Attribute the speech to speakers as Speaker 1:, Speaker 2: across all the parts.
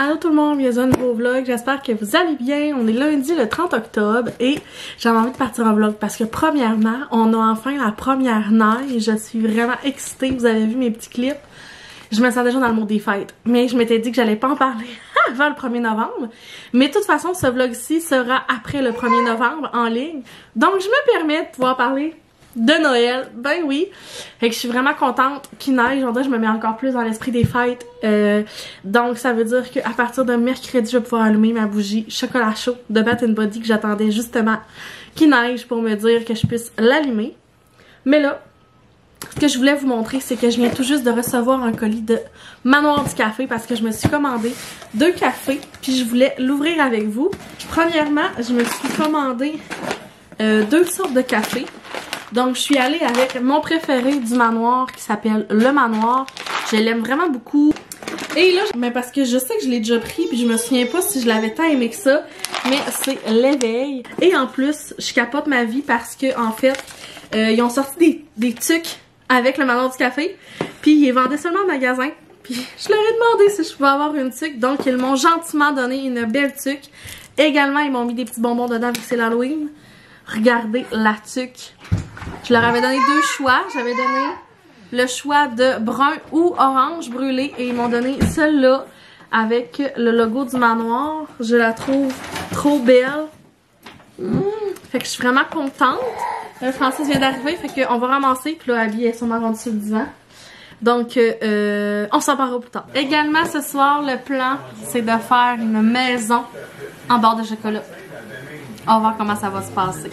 Speaker 1: Allô tout le monde, bienvenue à un nouveau vlog, j'espère que vous allez bien. On est lundi le 30 octobre et j'avais envie de partir en vlog parce que premièrement, on a enfin la première neige. Je suis vraiment excitée, vous avez vu mes petits clips. Je me sens déjà dans le monde des fêtes, mais je m'étais dit que j'allais pas en parler avant le 1er novembre. Mais de toute façon, ce vlog-ci sera après le 1er novembre en ligne. Donc je me permets de pouvoir parler de Noël, ben oui. Fait que je suis vraiment contente qu'il neige. On dirait que je me mets encore plus dans l'esprit des fêtes. Donc ça veut dire qu'à partir de mercredi, je vais pouvoir allumer ma bougie chocolat chaud de Bath & Body que j'attendais justement qu'il neige pour me dire que je puisse l'allumer. Mais là, ce que je voulais vous montrer, c'est que je viens tout juste de recevoir un colis de Manoir du Café parce que je me suis commandé 2 cafés puis je voulais l'ouvrir avec vous. Premièrement, je me suis commandé 2 sortes de café. Donc, je suis allée avec mon préféré du manoir qui s'appelle Le Manoir. Je l'aime vraiment beaucoup. Et là, mais parce que je sais que je l'ai déjà pris puis je me souviens pas si je l'avais tant aimé que ça, mais c'est l'éveil. Et en plus, je capote ma vie parce que en fait, ils ont sorti des tucs avec Le Manoir du Café. Puis ils les vendaient seulement en magasin. Puis je leur ai demandé si je pouvais avoir une tuque. Donc, ils m'ont gentiment donné une belle tuque. Également, ils m'ont mis des petits bonbons dedans vu que c'est l'Halloween. Regardez la tuque. Je leur avais donné 2 choix. J'avais donné le choix de brun ou orange brûlé et ils m'ont donné celle-là avec le logo du manoir. Je la trouve trop belle. Fait que je suis vraiment contente. Francis vient d'arriver, fait qu'on va ramasser. Puis là, Abby est sûrement rendue sur le divan. Donc, on s'en parlera plus tard. Également, ce soir, le plan, c'est de faire une maison en barre de chocolat. On va voir comment ça va se passer.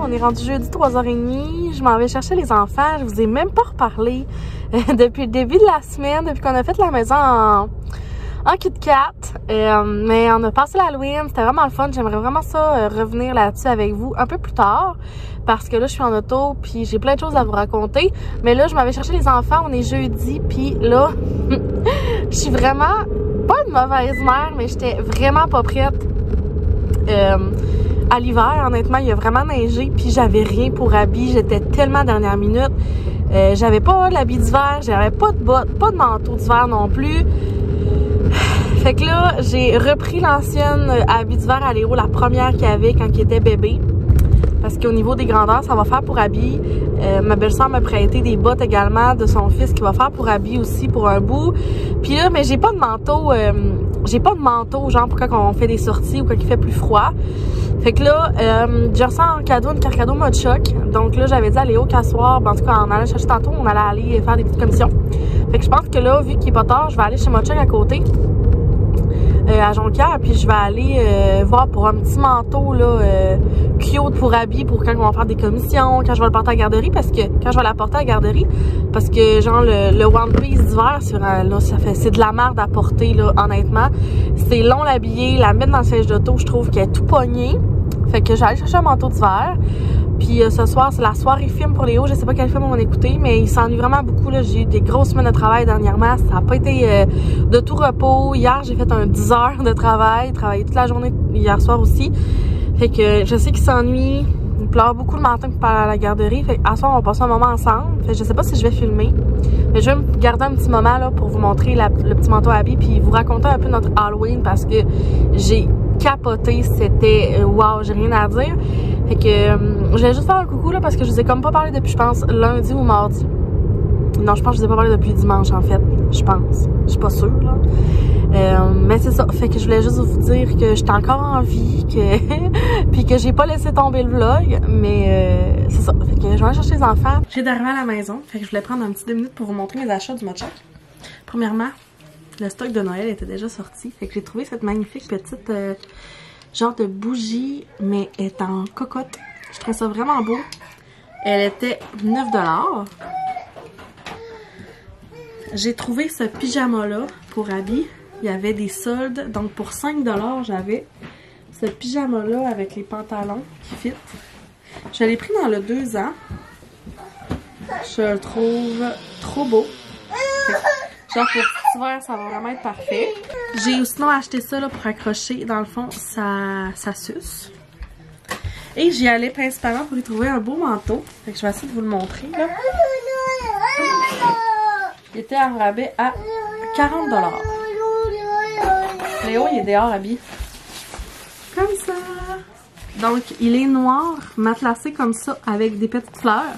Speaker 1: On est rendu jeudi 3h30, je m'en vais chercher les enfants, je vous ai même pas reparlé depuis le début de la semaine, depuis qu'on a fait la maison en Kit Kat, mais on a passé l'Halloween, c'était vraiment le fun, j'aimerais vraiment ça revenir là-dessus avec vous un peu plus tard, parce que là je suis en auto puis j'ai plein de choses à vous raconter, mais là je m'en vais chercher les enfants, on est jeudi puis là je suis vraiment, pas une mauvaise mère, mais j'étais vraiment pas prête. À l'hiver, honnêtement, il a vraiment neigé, puis j'avais rien pour habit, j'étais tellement dernière minute. J'avais pas l'habit d'hiver, j'avais pas de bottes, pas de manteau d'hiver non plus. Fait que là, j'ai repris l'ancienne habit d'hiver à Léo, la première qu'il y avait quand il était bébé. Parce qu'au niveau des grandeurs, ça va faire pour Abby. Ma belle-sœur m'a prêté des bottes également de son fils qui va faire pour Abby aussi pour un bout. Puis là, mais j'ai pas de manteau, genre pour quand on fait des sorties ou quand il fait plus froid. Fait que là, j'ai reçu en cadeau une carte cadeau mode choc. Donc là, j'avais dit à Léo qu'à soir, en tout cas, en allant chercher tantôt, on allait aller faire des petites commissions. Fait que je pense que là, vu qu'il est pas tard, je vais aller chez Mode Choc à côté. À Jonquière, puis je vais aller voir pour un petit manteau là cute pour Abby pour quand on va faire des commissions, quand je vais le porter à la garderie, parce que quand je vais la porter à la garderie, parce que genre le One Piece d'hiver, c'est de la merde à porter là, honnêtement. C'est long l'habiller, la mettre dans le siège d'auto, je trouve qu'elle est tout pognée. Fait que j'allais chercher un manteau d'hiver. Puis ce soir, c'est la soirée film pour Léo. Je sais pas quel film on va écouter, mais il s'ennuie vraiment beaucoup. J'ai eu des grosses semaines de travail dernièrement. Ça n'a pas été de tout repos. Hier, j'ai fait un 10 heures de travail. Travaillé toute la journée hier soir aussi. Fait que je sais qu'il s'ennuie. Il pleure beaucoup le matin pour aller à la garderie. Fait qu'à soir, on va passer un moment ensemble. Fait que je sais pas si je vais filmer. Mais je vais me garder un petit moment là pour vous montrer le petit manteau à Abby. Puis vous raconter un peu notre Halloween parce que j'ai capoté. C'était wow, j'ai rien à dire. Fait que je vais juste faire un coucou là parce que je vous ai comme pas parlé depuis, je pense, lundi ou mardi. Non, je pense que je vous ai pas parlé depuis dimanche en fait. Je pense. Je suis pas sûre là. Mais c'est ça, fait que je voulais juste vous dire que j'étais encore en vie, que puis que j'ai pas laissé tomber le vlog, mais c'est ça, fait que je vais aller chercher les enfants. J'ai d'arriver à la maison, fait que je voulais prendre un petit 2 minutes pour vous montrer mes achats du mois de chaque. Premièrement, le stock de Noël était déjà sorti, fait que j'ai trouvé cette magnifique petite genre de bougie, mais elle est en cocotte. Je trouve ça vraiment beau. Elle était 9 $. J'ai trouvé ce pyjama-là pour Abby. Il y avait des soldes. Donc pour 5 $, j'avais ce pyjama-là avec les pantalons qui fit. Je l'ai pris dans le 2 ans. Je le trouve trop beau. Genre pour cet hiver, ça va vraiment être parfait. J'ai sinon acheté ça là, pour accrocher. Dans le fond, ça suce. Et j'y allais principalement pour y trouver un beau manteau. Fait que je vais essayer de vous le montrer là. Il était en rabais à 40 $. Léo, il est dehors, Abby. Comme ça. Donc, il est noir, matelassé comme ça, avec des petites fleurs.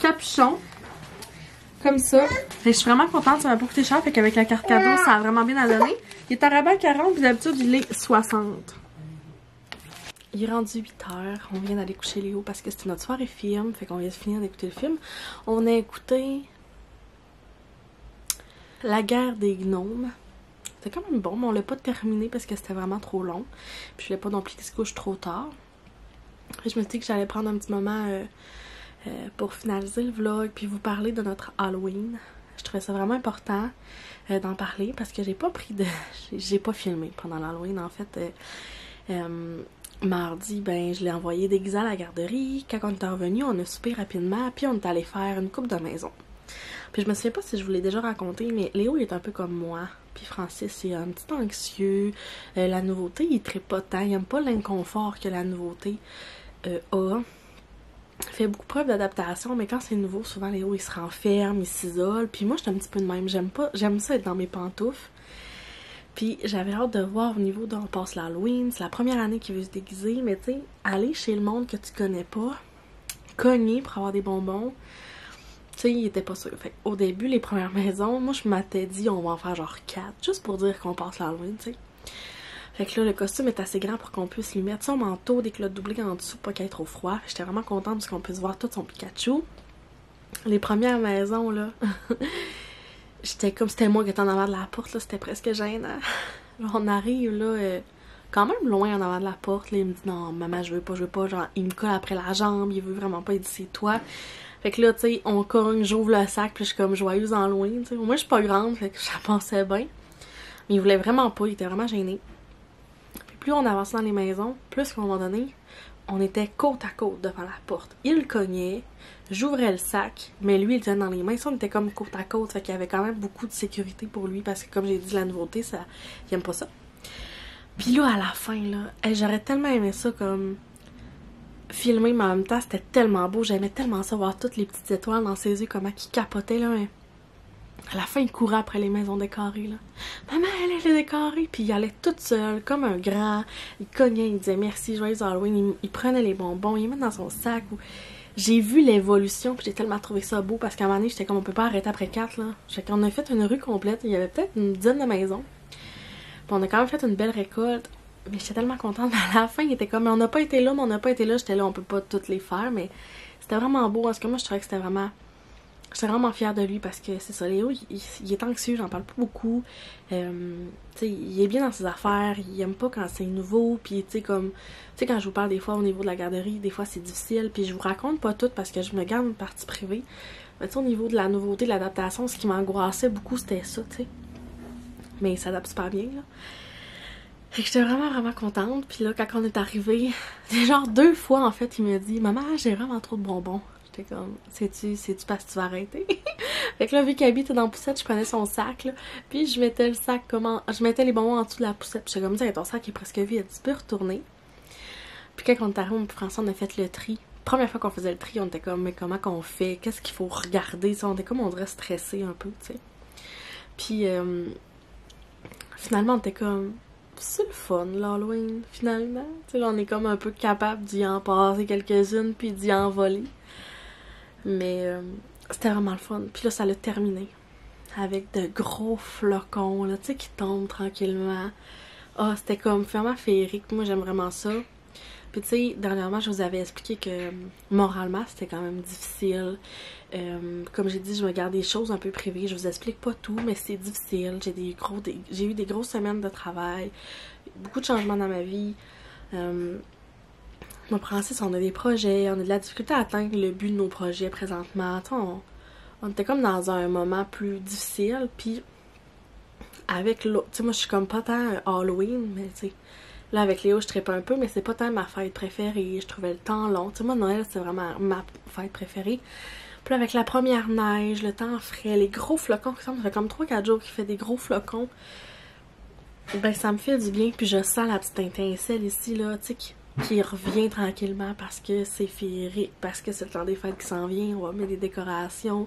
Speaker 1: Capuchon. Comme ça. Et je suis vraiment contente, ça m'a pas coûté cher. Fait qu'avec la carte cadeau, ça a vraiment bien à donner. Il est en rabais à 40, puis d'habitude, il est 60. Il est rendu 8 h. On vient d'aller coucher Léo parce que c'était notre soirée film. Fait qu'on vient de finir d'écouter le film. On a écouté La guerre des gnomes. C'était quand même bon, mais on l'a pas terminé parce que c'était vraiment trop long. Puis je voulais pas non plus qu'il se couche trop tard. Et je me suis dit que j'allais prendre un petit moment pour finaliser le vlog puis vous parler de notre Halloween. Je trouvais ça vraiment important d'en parler parce que j'ai pas pris de... j'ai pas filmé pendant l'Halloween. En fait, mardi, ben je l'ai envoyé déguisé à la garderie. Quand on est revenu, on a soupé rapidement puis on est allé faire une coupe de maison. Puis je me souviens pas si je vous l'ai déjà raconté, mais Léo il est un peu comme moi. Puis Francis il est un petit anxieux. La nouveauté, il trippe pas tant. Il aime pas l'inconfort que la nouveauté a. Il fait beaucoup preuve d'adaptation, mais quand c'est nouveau, souvent Léo il se renferme, il s'isole. Puis moi j'étais un petit peu de même. J'aime ça être dans mes pantoufles. Puis j'avais hâte de voir au niveau d'on passe l'Halloween. C'est la première année qu'il veut se déguiser. Mais tu sais, aller chez le monde que tu connais pas, cogner pour avoir des bonbons. Tu sais, il était pas sûr. Fait au début, les premières maisons, moi je m'étais dit on va en faire genre 4, juste pour dire qu'on passe l'Halloween, tu sais. Fait que là, le costume est assez grand pour qu'on puisse lui mettre son manteau, des culottes doublées en dessous, pas qu'il ait trop froid. J'étais vraiment contente parce qu'on puisse voir tout son Pikachu. Les premières maisons, là, j'étais comme c'était moi qui étais en avant de la porte, là, c'était presque gênant. On arrive, là, quand même loin en avant de la porte, là, il me dit non, maman, je veux pas, genre, il me colle après la jambe, il veut vraiment pas, il dit c'est toi. Fait que là, tu sais, on cogne, j'ouvre le sac, puis je suis comme joyeuse en loin, tu sais. Moi, je suis pas grande, fait que je pensais bien. Mais il voulait vraiment pas, il était vraiment gêné. Puis plus on avançait dans les maisons, plus qu'à un moment donné, on était côte à côte devant la porte. Il cognait, j'ouvrais le sac, mais lui, il tenait dans les mains. Ça, on était comme côte à côte, fait qu'il y avait quand même beaucoup de sécurité pour lui, parce que comme j'ai dit, la nouveauté, ça, il aime pas ça. Puis là, à la fin, là, j'aurais tellement aimé ça comme... filmer, mais en même temps c'était tellement beau, j'aimais tellement ça, voir toutes les petites étoiles dans ses yeux, comment il capotait là, mais à la fin il courait après les maisons décorées là. Maman elle est décorée, puis il allait toute seule comme un grand, il cognait, il disait merci, joyeux Halloween, il prenait les bonbons, il les mettait dans son sac. J'ai vu l'évolution, puis j'ai tellement trouvé ça beau parce qu'à un moment donné j'étais comme on peut pas arrêter après 4 là. Fait qu'on a fait une rue complète, il y avait peut-être une dizaine de maisons, puis on a quand même fait une belle récolte. Mais j'étais tellement contente, mais à la fin, il était comme, on n'a pas été là, mais on n'a pas été là. J'étais là, on peut pas toutes les faire, mais c'était vraiment beau. Parce que moi, je trouvais que c'était vraiment... J'étais vraiment fière de lui parce que c'est ça, Léo, il est anxieux, j'en parle pas beaucoup. Tu sais, il est bien dans ses affaires, il aime pas quand c'est nouveau. Puis, tu sais, comme... Tu sais, quand je vous parle des fois au niveau de la garderie, des fois c'est difficile. Puis je vous raconte pas tout parce que je me garde une partie privée. Mais tu sais, au niveau de la nouveauté, de l'adaptation, ce qui m'angoissait beaucoup, c'était ça, tu sais. Mais il s'adapte super bien, là. Fait que j'étais vraiment contente. Puis là, quand on est arrivé, c'est genre 2 fois en fait, il m'a dit maman, j'ai vraiment trop de bonbons. J'étais comme, sais-tu parce que tu vas arrêter? Fait que là, vu qu'Abby était dans la poussette, je prenais son sac là. Puis je mettais le sac je mettais les bonbons en dessous de la poussette. Puis j'étais comme ça, ton sac est presque vide, tu peux retourner. Puis quand on est arrivé, François, on a fait le tri. Première fois qu'on faisait le tri, on était comme, mais comment qu'on fait? Qu'est-ce qu'il faut regarder? On était comme, on dirait stressé un peu, tu sais. Puis finalement, on était comme... C'est le fun, l'Halloween, finalement. Tu sais, là, on est comme un peu capable d'y en passer quelques-unes, puis d'y en voler. Mais c'était vraiment le fun. Puis là, ça l'a terminé. avec de gros flocons, là, tu sais, qui tombent tranquillement. Ah, c'était comme vraiment féerique. Moi, j'aime vraiment ça. Puis, tu sais, dernièrement, je vous avais expliqué que moralement, c'était quand même difficile. Comme j'ai dit, je me garde des choses un peu privées. Je vous explique pas tout, mais c'est difficile. J'ai eu des grosses semaines de travail. Beaucoup de changements dans ma vie. Moi, Francis, on a des projets. On a de la difficulté à atteindre le but de nos projets présentement. Tu sais, on était comme dans un moment plus difficile. Puis, avec l'autre, tu sais, moi, je suis comme pas tant Halloween, mais tu sais, là, avec Léo, je trippe un peu, mais c'est pas tant ma fête préférée. Je trouvais le temps long. Tu sais, moi, Noël, c'est vraiment ma fête préférée. Puis là, avec la première neige, le temps frais, les gros flocons qui sont, ça fait comme 3-4 jours qu'il fait des gros flocons. Ben, ça me fait du bien. Puis je sens la petite étincelle ici, là, tu sais, qui revient tranquillement parce que c'est féerique, parce que c'est le temps des fêtes qui s'en vient. On va mettre des décorations.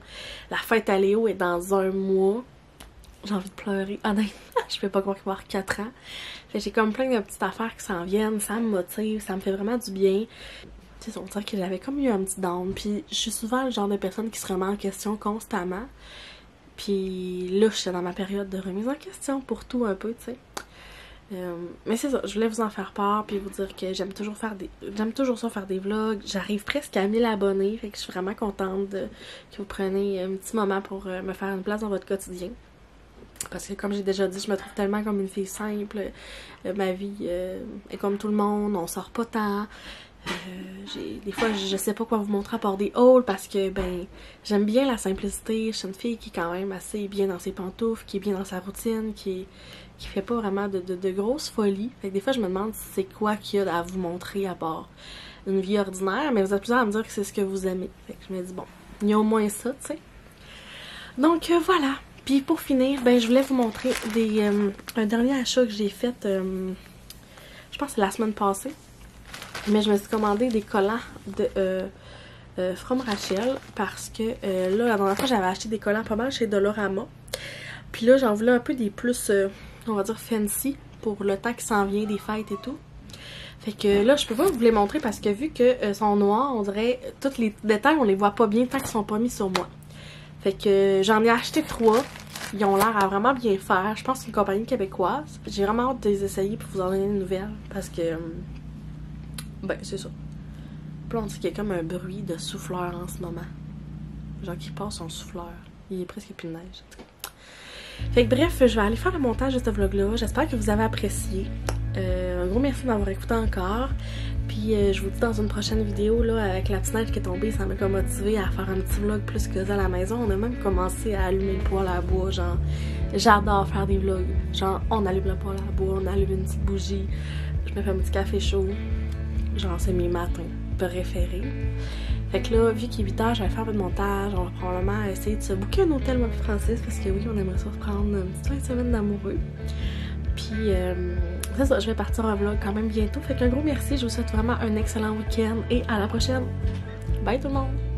Speaker 1: La fête à Léo est dans 1 mois. J'ai envie de pleurer. Honnêtement, je peux pas croire qu'il va avoir 4 ans. J'ai comme plein de petites affaires qui s'en viennent. Ça me motive, ça me fait vraiment du bien. Tu sais, on dirait que j'avais comme eu un petit down. Puis je suis souvent le genre de personne qui se remet en question constamment. Puis là, j'étais dans ma période de remise en question pour tout un peu, tu sais. Mais c'est ça, je voulais vous en faire part puis vous dire que j'aime toujours ça faire des vlogs. J'arrive presque à 1000 abonnés, fait que je suis vraiment contente que vous preniez un petit moment pour me faire une place dans votre quotidien. Parce que comme j'ai déjà dit, je me trouve tellement comme une fille simple. Ma vie est comme tout le monde, on sort pas tant. Des fois, je sais pas quoi vous montrer à part des hauls parce que, ben, j'aime bien la simplicité. Je suis une fille qui est quand même assez bien dans ses pantoufles, qui est bien dans sa routine, qui fait pas vraiment de grosses folies. Fait que des fois, je me demande c'est quoi qu'il y a à vous montrer à part une vie ordinaire, mais vous êtes plusieurs à me dire que c'est ce que vous aimez. Fait que je me dis, bon, il y a au moins ça, tu sais. Donc, voilà. Puis pour finir, ben, je voulais vous montrer un dernier achat que j'ai fait, je pense que c'est la semaine passée. Mais je me suis commandé des collants de From Rachel parce que là, la dernière fois, j'avais acheté des collants pas mal chez Dollarama. Puis là, j'en voulais un peu des plus, on va dire, fancy pour le temps qui s'en vient, des fêtes et tout. Fait que là, je peux pas vous les montrer parce que vu que sont noirs, on dirait, tous les détails, on les voit pas bien tant qu'ils sont pas mis sur moi. Fait que j'en ai acheté 3. Ils ont l'air à vraiment bien faire. Je pense que c'est une compagnie québécoise. J'ai vraiment hâte de les essayer pour vous en donner une nouvelle parce que... ben, c'est ça. Puis là, on dit qu'il y a comme un bruit de souffleur en ce moment. Genre qui passe son souffleur. Il est presque plus de neige. Fait que bref, je vais aller faire le montage de ce vlog-là. J'espère que vous avez apprécié. Un gros merci d'avoir écouté encore. Puis je vous dis dans une prochaine vidéo, là, avec la petite neige qui est tombée, ça m'a comme motivé à faire un petit vlog plus que ça à la maison. On a même commencé à allumer le poêle à bois, genre, j'adore faire des vlogs. Genre, on allume le poêle à bois, on allume une petite bougie, je me fais un petit café chaud. Genre, c'est mes matins préférés. Fait que là, vu qu'il est 8h, je vais faire un peu de montage. On va probablement essayer de se booker un hôtel, moi et Francis, parce que oui, on aimerait se reprendre une petite fin de semaine d'amoureux. Puis, c'est ça, je vais partir en vlog quand même bientôt. Fait qu'un gros merci, je vous souhaite vraiment un excellent week-end et à la prochaine. Bye tout le monde!